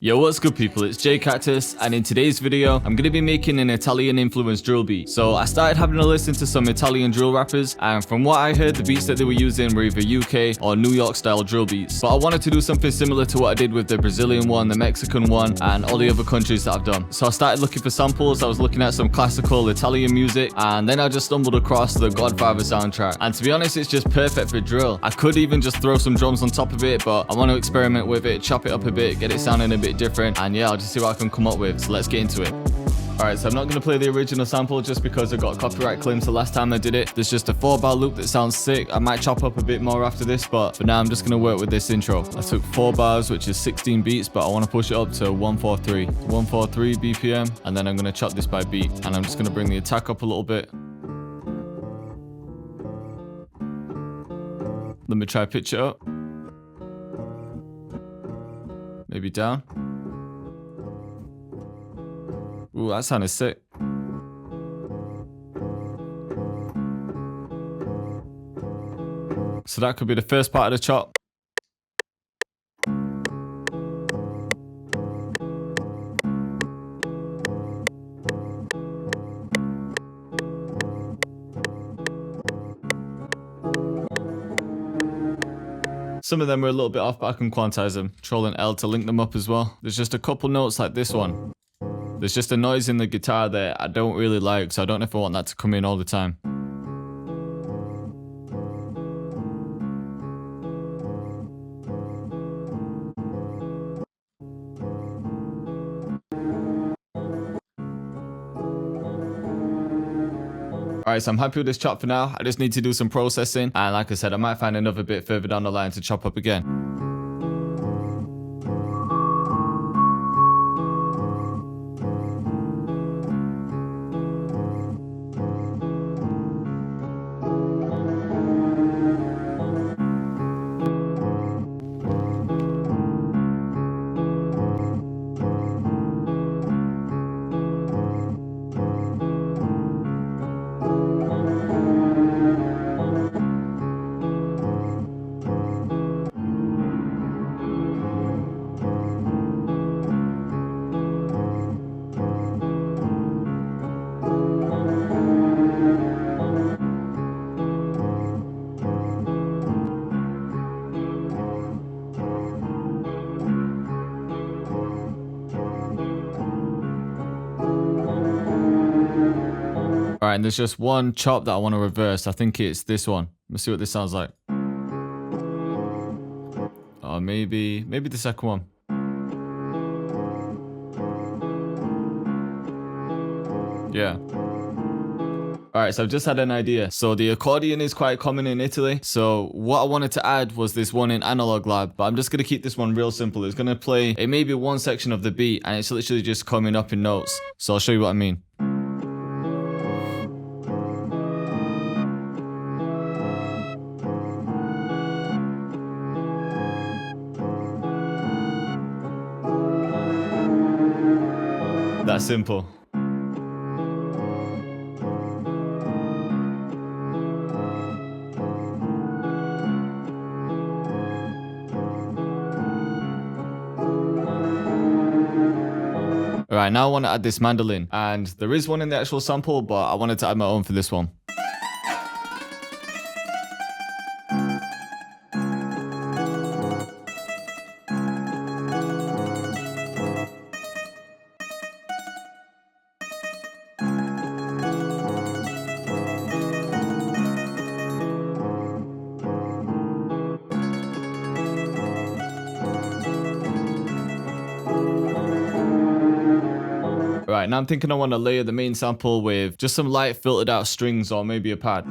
Yo, what's good people, it's Cactus, and in today's video, I'm going to be making an Italian influenced drill beat. So I started having a listen to some Italian drill rappers, and from what I heard, the beats that they were using were either UK or New York style drill beats. But I wanted to do something similar to what I did with the Brazilian one, the Mexican one, and all the other countries that I've done. So I started looking for samples, I was looking at some classical Italian music, and then I just stumbled across the Godfather soundtrack. And to be honest, it's just perfect for drill. I could even just throw some drums on top of it, but I want to experiment with it, chop it up a bit, get it sounding a bit different, and yeah, I'll just see what I can come up with. So let's get into it. Alright, so I'm not going to play the original sample just because I got copyright claims the last time I did it. There's just a 4-bar loop that sounds sick. I might chop up a bit more after this, but for now I'm just going to work with this intro. I took 4 bars, which is 16 beats, but I want to push it up to 143. 143 BPM, and then I'm going to chop this by beat. And I'm just going to bring the attack up a little bit. Let me try pitch it up. Maybe down. Ooh, that sounded sick. So that could be the first part of the chop. Some of them were a little bit off, but I can quantize them. Controlling L to link them up as well. There's just a couple notes like this one. There's just a noise in the guitar that I don't really like, so I don't know if I want that to come in all the time. Alright, so I'm happy with this chop for now. I just need to do some processing, and like I said, I might find another bit further down the line to chop up again. Alright, and there's just one chop that I want to reverse. I think it's this one. Let's see what this sounds like. Or maybe the second one. Yeah. Alright, so I've just had an idea. So the accordion is quite common in Italy. So what I wanted to add was this one in Analog Lab, but I'm just going to keep this one real simple. It's going to play maybe one section of the beat, and it's literally just coming up in notes. So I'll show you what I mean. That simple. Alright, now I want to add this mandolin, and there is one in the actual sample, but I wanted to add my own for this one. Right, now I'm thinking I want to layer the main sample with just some light filtered out strings or maybe a pad.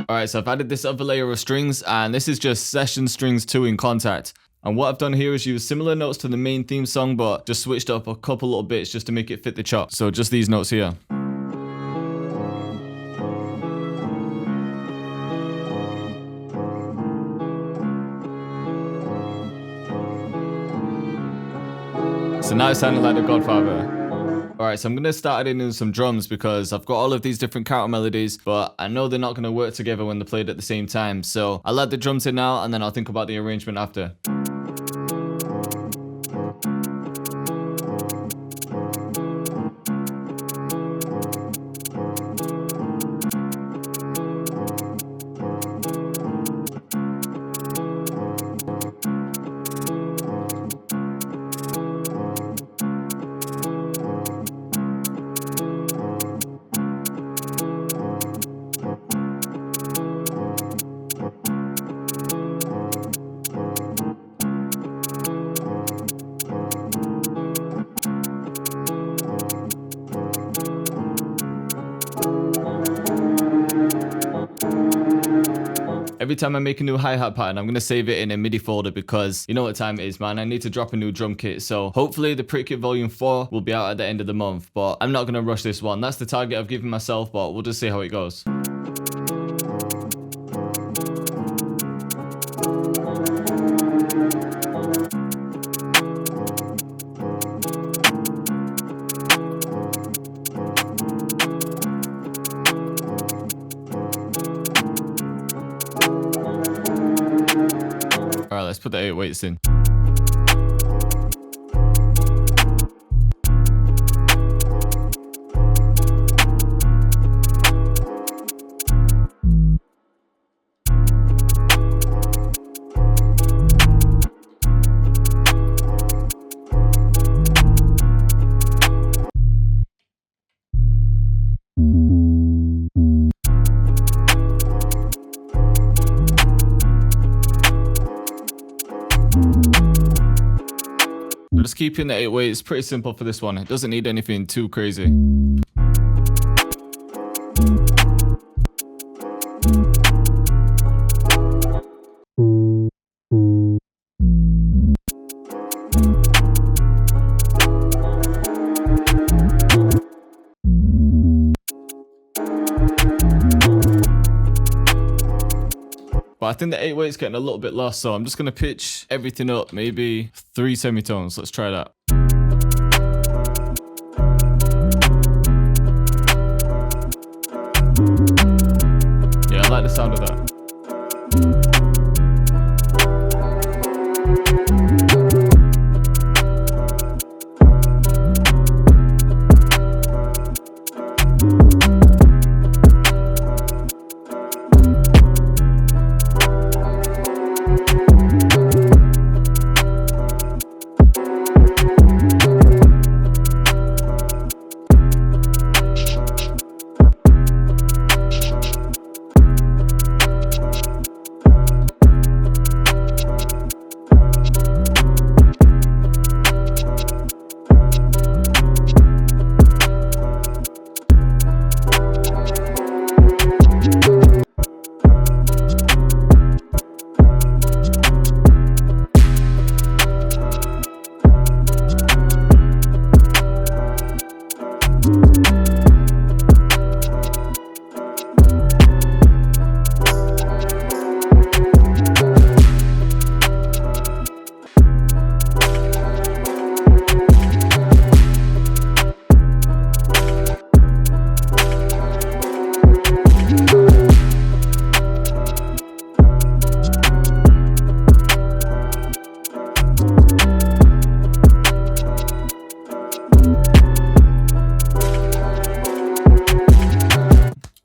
Alright, so I've added this other layer of strings, and this is just session strings 2 in Kontakt. And what I've done here is use similar notes to the main theme song, but just switched up a couple little bits just to make it fit the chop. So just these notes here. So now it sounded like the Godfather. Alright, so I'm going to start adding in some drums because I've got all of these different counter melodies, but I know they're not going to work together when they're played at the same time. So I'll add the drums in now and then I'll think about the arrangement after. Every time I make a new hi-hat pattern, I'm going to save it in a MIDI folder because you know what time it is, man. I need to drop a new drum kit. So hopefully the Prick Kit Volume 4 will be out at the end of the month, but I'm not going to rush this one. That's the target I've given myself, but we'll just see how it goes. Alright, let's put the 808s in. Just keeping the 808. It's pretty simple for this one. It doesn't need anything too crazy. But I think the 808 is getting a little bit lost, so I'm just going to pitch everything up, maybe 3 semitones. Let's try that. Yeah, I like the sound of that.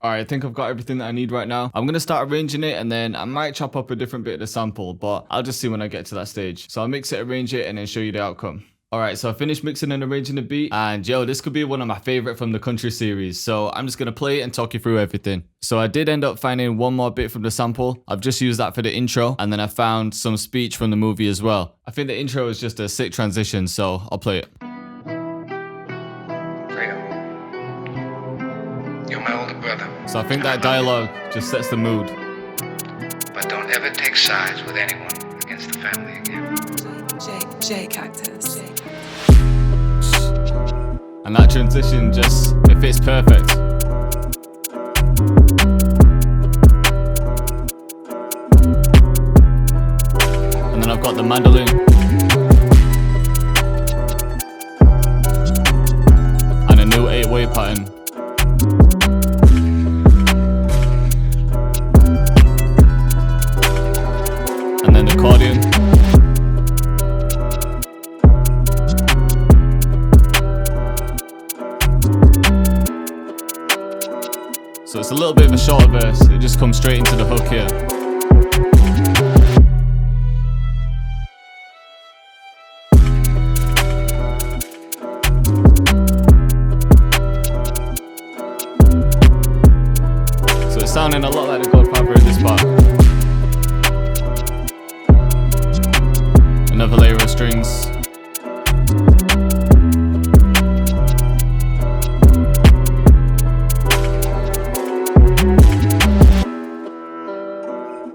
Alright, I think I've got everything that I need right now. I'm going to start arranging it and then I might chop up a different bit of the sample, but I'll just see when I get to that stage. So I'll mix it, arrange it, and then show you the outcome. Alright, so I finished mixing and arranging the beat, and yo, this could be one of my favorite from the country series. So I'm just going to play it and talk you through everything. So I did end up finding one more bit from the sample. I've just used that for the intro, and then I found some speech from the movie as well. I think the intro is just a sick transition, so I'll play it. You're my older brother. So I think that dialogue just sets the mood. But don't ever take sides with anyone against the family again. Cactus. And that transition just, it fits perfect. And then I've got the mandolin. So it's a little bit of a shorter verse. It just comes straight into the hook here. So it's sounding a lot like the Godfather in this part. Another layer of strings.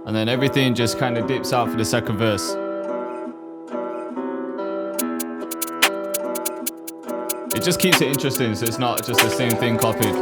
And then everything just kind of dips out for the second verse. It just keeps it interesting, so it's not just the same thing copied.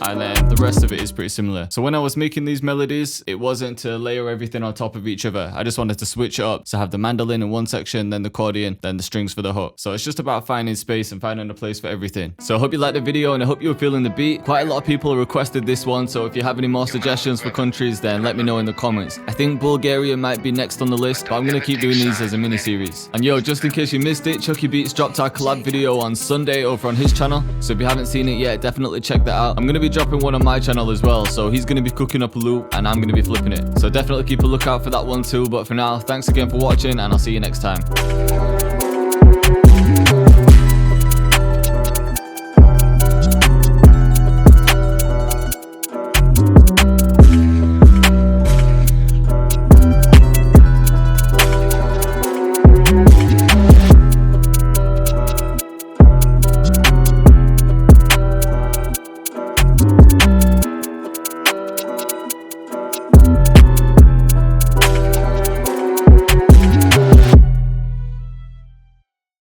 And then the rest of it is pretty similar. So when I was making these melodies, it wasn't to layer everything on top of each other. I just wanted to switch it up. So have the mandolin in one section, then the accordion, then the strings for the hook. So it's just about finding space and finding a place for everything. So I hope you liked the video and I hope you were feeling the beat. Quite a lot of people requested this one. So if you have any more suggestions for countries, then let me know in the comments. I think Bulgaria might be next on the list, but I'm going to keep doing these as a mini series. And yo, just in case you missed it, Chucky Beats dropped our collab video on Sunday over on his channel. So if you haven't seen it yet, definitely check that out. I'm going to be dropping one on my channel as well, so he's going to be cooking up a loop and I'm going to be flipping it, so definitely keep a lookout for that one too. But for now, thanks again for watching and I'll see you next time.